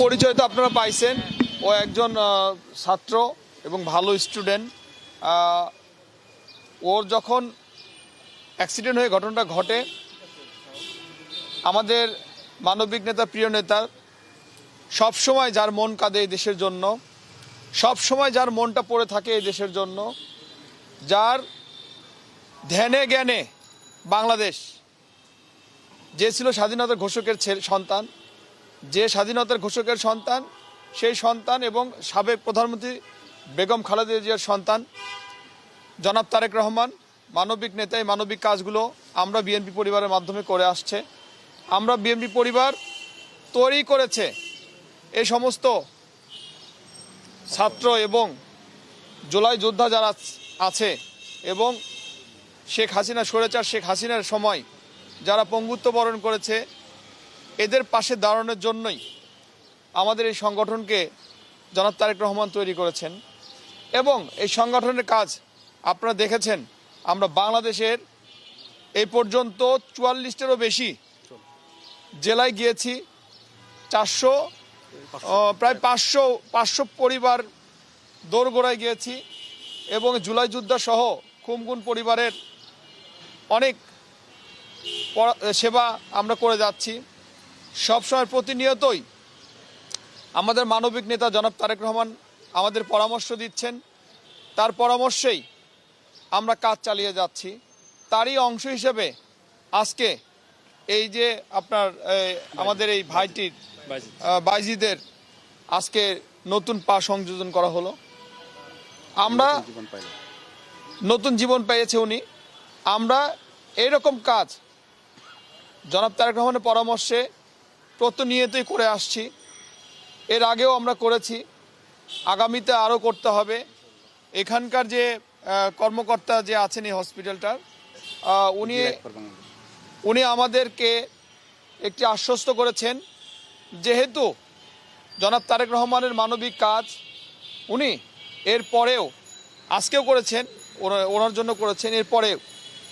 পরিচয় তো আপনারা পাইছেন। ও একজন ছাত্র এবং ভালো স্টুডেন্ট। ওর যখন অ্যাক্সিডেন্ট হয়ে ঘটনাটা ঘটে, আমাদের মানবিক নেতা, প্রিয় নেতা, সবসময় যার মন কাঁদে এই দেশের জন্য, সবসময় যার মনটা পড়ে থাকে এই দেশের জন্য, যার ধ্যানে জ্ঞানে বাংলাদেশ, যে ছিল স্বাধীনতার ঘোষকের সন্তান, যে স্বাধীনতার ঘোষকের সন্তান, সেই সন্তান এবং সাবেক প্রধানমন্ত্রী বেগম খালেদা জিয়ার সন্তান জনাব তারেক রহমান মানবিক নেতা। এই মানবিক কাজগুলো আমরা বিএনপি পরিবারের মাধ্যমে করে আসছে। আমরা বিএনপি পরিবার তৈরি করেছে এই সমস্ত ছাত্র এবং জুলাই যোদ্ধা যারা আছে এবং শেখ হাসিনা, স্বৈরাচার শেখ হাসিনার সময় যারা পঙ্গুত্ব বরণ করেছে, এদের পাশে দাঁড়ানোর জন্যই আমাদের এই সংগঠনকে জনাব তারেক রহমান তৈরি করেছেন। এবং এই সংগঠনের কাজ আপনারা দেখেছেন। আমরা বাংলাদেশের এই পর্যন্ত ৪৪টিরও বেশি জেলায় গিয়েছি, প্রায় ৫০০ পরিবার দোরগোড়ায় গিয়েছি এবং জুলাই যোদ্ধা সহ খুমগুন পরিবারের অনেক সেবা আমরা করে যাচ্ছি। সবসময় প্রতিনিয়তই আমাদের মানবিক নেতা জনাব তারেক রহমান আমাদের পরামর্শ দিচ্ছেন, তার পরামর্শেই আমরা কাজ চালিয়ে যাচ্ছি। তারই অংশ হিসেবে আজকে এই যে আপনার আমাদের এই ভাইটির বাইজিদের আজকে নতুন পা সংযোজন করা হলো। আমরা নতুন জীবন পেয়েছে উনি। আমরা এইরকম কাজ জনাব তারেক রহমানের পরামর্শে প্রতিনিয়তই করে আসছি। এর আগেও আমরা করেছি, আগামীতে আরও করতে হবে। এখানকার যে কর্মকর্তা যে আছেন এই হসপিটালটার, উনি আমাদেরকে একটি আশ্বস্ত করেছেন, যেহেতু জনাব তারেক রহমানের মানবিক কাজ উনি এর পরেও আজকেও করেছেন, ওনার জন্য করেছেন, এরপরে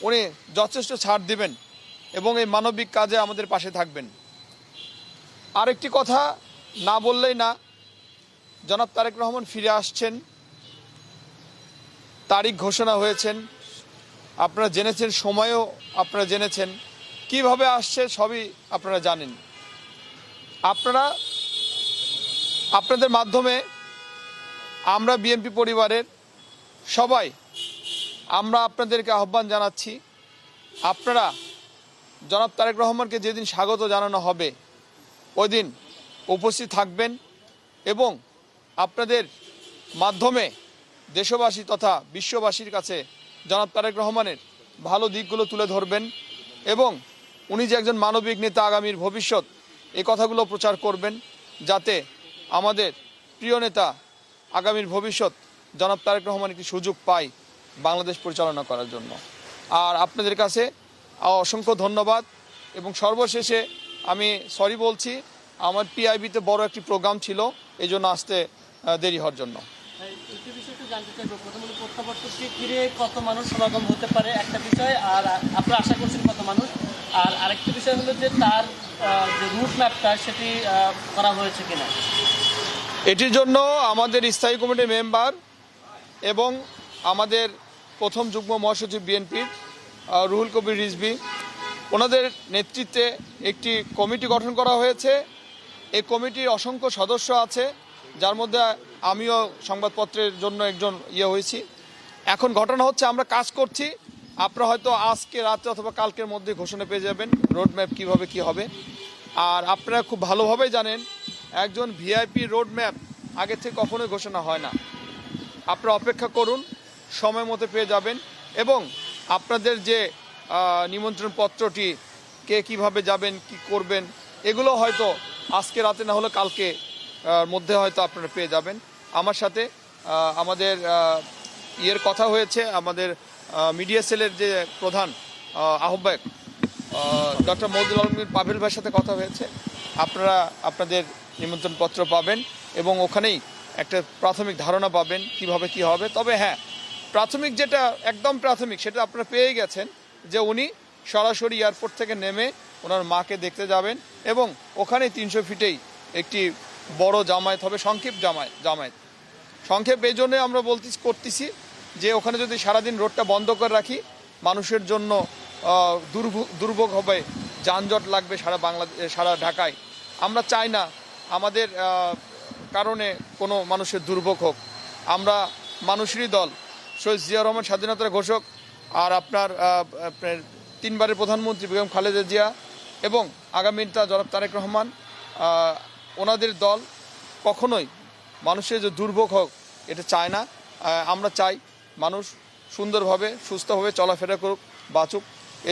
উনি যথেষ্ট ছাড় দিবেন এবং এই মানবিক কাজে আমাদের পাশে থাকবেন। আরেকটি কথা না বললেই না, জনাব তারেক রহমান ফিরে আসছেন, তারিখ ঘোষণা হয়েছেন, আপনারা জেনেছেন, সময়ও আপনারা জেনেছেন, কিভাবে আসছে সবই আপনারা জানেন। আপনাদের মাধ্যমে আমরা বিএনপি পরিবারের সবাই আমরা আপনাদেরকে আহ্বান জানাচ্ছি, আপনারা জনাব তারেক রহমানকে যেদিন স্বাগত জানানো হবে ওই দিন উপস্থিত থাকবেন এবং আপনাদের মাধ্যমে দেশবাসী তথা বিশ্ববাসীর কাছে জনাব তারেক রহমানের ভালো দিকগুলো তুলে ধরবেন এবং উনি যে একজন মানবিক নেতা, আগামীর ভবিষ্যৎ, এই কথাগুলো প্রচার করবেন, যাতে আমাদের প্রিয় নেতা আগামীর ভবিষ্যৎ জনাব তারেক রহমান একটি সুযোগ পায় বাংলাদেশ পরিচালনা করার জন্য। আর আপনাদের কাছে অসংখ্য ধন্যবাদ। এবং সর্বশেষে আমি সরি বলছি, আমার পিআইবিতে বড় একটি প্রোগ্রাম ছিল, এই জন্য আসতে দেরি হওয়ার জন্য। কত মানুষ সমাগম হতে পারে একটা বিষয়, আর আপনারা আশা করছেন কত মানুষ, আর আরেকটি বিষয় হলো যে তার যে রুট ম্যাপটা সেটি করা হয়েছে কিনা। এটির জন্য আমাদের স্থায়ী কমিটির মেম্বার এবং আমাদের প্রথম যুগ্ম মহাসচিব বিএনপির রুহুল কবির রিজভী, ওনাদের নেতৃত্বে একটি কমিটি গঠন করা হয়েছে। এই কমিটির অসংখ্য সদস্য আছে, যার মধ্যে আমিও সংবাদপত্রের জন্য একজন হয়েছি। এখন ঘটনা হচ্ছে, আমরা কাজ করছি, আপনারা হয়তো আজকে রাতে অথবা কালকের মধ্যে ঘোষণা পেয়ে যাবেন রোড ম্যাপ কীভাবে কী হবে। আর আপনারা খুব ভালোভাবেই জানেন, একজন ভিআইপি রোড ম্যাপ আগে থেকে কখনোই ঘোষণা হয় না। আপনারা অপেক্ষা করুন, সময় মতো পেয়ে যাবেন। এবং আপনাদের যে নিমন্ত্রণ পত্রটি, কে কিভাবে যাবেন, কি করবেন, এগুলো হয়তো আজকে রাতে না হলে কালকে মধ্যে হয়তো আপনারা পেয়ে যাবেন। আমার সাথে আমাদের কথা হয়েছে, আমাদের মিডিয়া সেলের যে প্রধান আহ্বায়ক ডক্টর মওদুল আলমগীর পাভেল ভাইয়ের সাথে কথা হয়েছে। আপনারা আপনাদের নিমন্ত্রণপত্র পাবেন এবং ওখানেই একটা প্রাথমিক ধারণা পাবেন কিভাবে কি হবে। তবে হ্যাঁ, প্রাথমিক যেটা একদম প্রাথমিক সেটা আপনারা পেয়ে গেছেন, যে উনি সরাসরি এয়ারপোর্ট থেকে নেমে ওনার মাকে দেখতে যাবেন এবং ওখানে 300 ফিটেই একটি বড় জামায়াত হবে, জামায়াত সংক্ষেপ। এই জন্যে আমরা করতেছি যে ওখানে যদি সারাদিন রোডটা বন্ধ করে রাখি, মানুষের জন্য দুর্ভোগ হবে, যানজট লাগবে সারা ঢাকায়। আমরা চাই না আমাদের কারণে কোনো মানুষের দুর্ভোগ হোক। আমরা মানুষেরই দল, শহীদ জিয়াউর রহমান স্বাধীনতার ঘোষক, আর আপনার 3 বারের প্রধানমন্ত্রী বেগম খালেদা জিয়া এবং আগামী নেতা জনাব তারেক রহমান, ওনাদের দল কখনোই মানুষের যে দুর্ভোগ হোক এটা চায় না। আমরা চাই মানুষ সুন্দরভাবে সুস্থভাবে চলাফেরা করুক, বাঁচুক।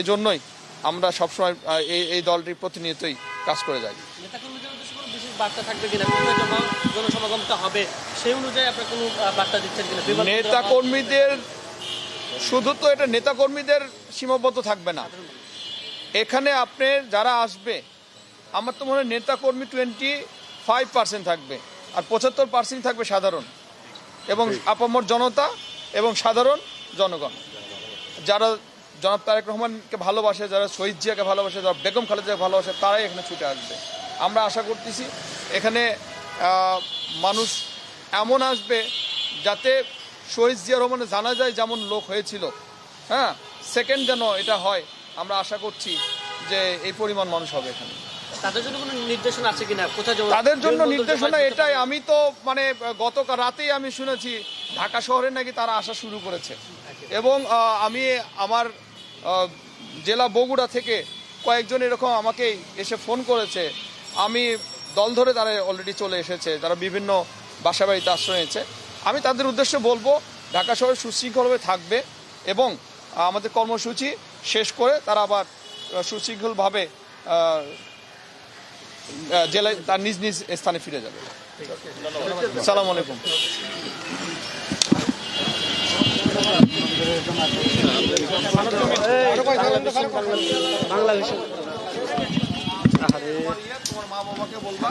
এজন্যই আমরা সবসময় এই দলটির প্রতিনিয়তই কাজ করে যাই। নেতাকর্মীদের উদ্দেশ্যে কোনো বিশেষ বার্তা থাকবে কিনা, কোথায় জনসমাগমটা হবে সেই অনুযায়ী আপনার কোনো বার্তা দিচ্ছেন কিনা? নেতাকর্মীদের শুধু তো এটা নেতাকর্মীদের সীমাবদ্ধ থাকবে না, এখানে আপনি যারা আসবে, আমার তো মনে হয় নেতাকর্মী 25% থাকবে, আর 75% থাকবে সাধারণ এবং আপামর জনতা এবং সাধারণ জনগণ, যারা জনাব তারেক রহমানকে ভালোবাসে, যারা শহীদ জিয়াকে ভালোবাসে, যারা বেগম খালেদাকে ভালোবাসে, তারাই এখানে ছুটে আসবে। আমরা আশা করতেছি এখানে মানুষ এমন আসবে যাতে শহীদ জিয়া রহমানের জানাজায় যেমন লোক হয়েছিল, হ্যাঁ, সেকেন্ড যেন এটা হয়। আমরা আশা করছি যে এই পরিমাণ মানুষ হবে এখানে। তাদের জন্য কোনো নির্দেশনা আছে কিনা, কোথায় তাদের জন্য নির্দেশনা এটাই, আমি তো মানে গতকাল রাতেই আমি শুনেছি ঢাকা শহরে নাকি তারা আসা শুরু করেছে, এবং আমি আমার জেলা বগুড়া থেকে কয়েকজন এরকম আমাকে এসে ফোন করেছে। আমি দল ধরে তারা অলরেডি চলে এসেছে, তারা বিভিন্ন বাসা বাড়িতে আশ্রয় নিয়েছে। আমি তাদের উদ্দেশ্যে বলবো ঢাকা শহরে সুশৃঙ্খলভাবে থাকবে এবং আমাদের কর্মসূচি শেষ করে তারা আবার সুশৃঙ্খলভাবে জেলায় তার নিজ নিজ স্থানে ফিরে যাবে। আসসালামু আলাইকুম। তোমার মা বাবাকে বলবা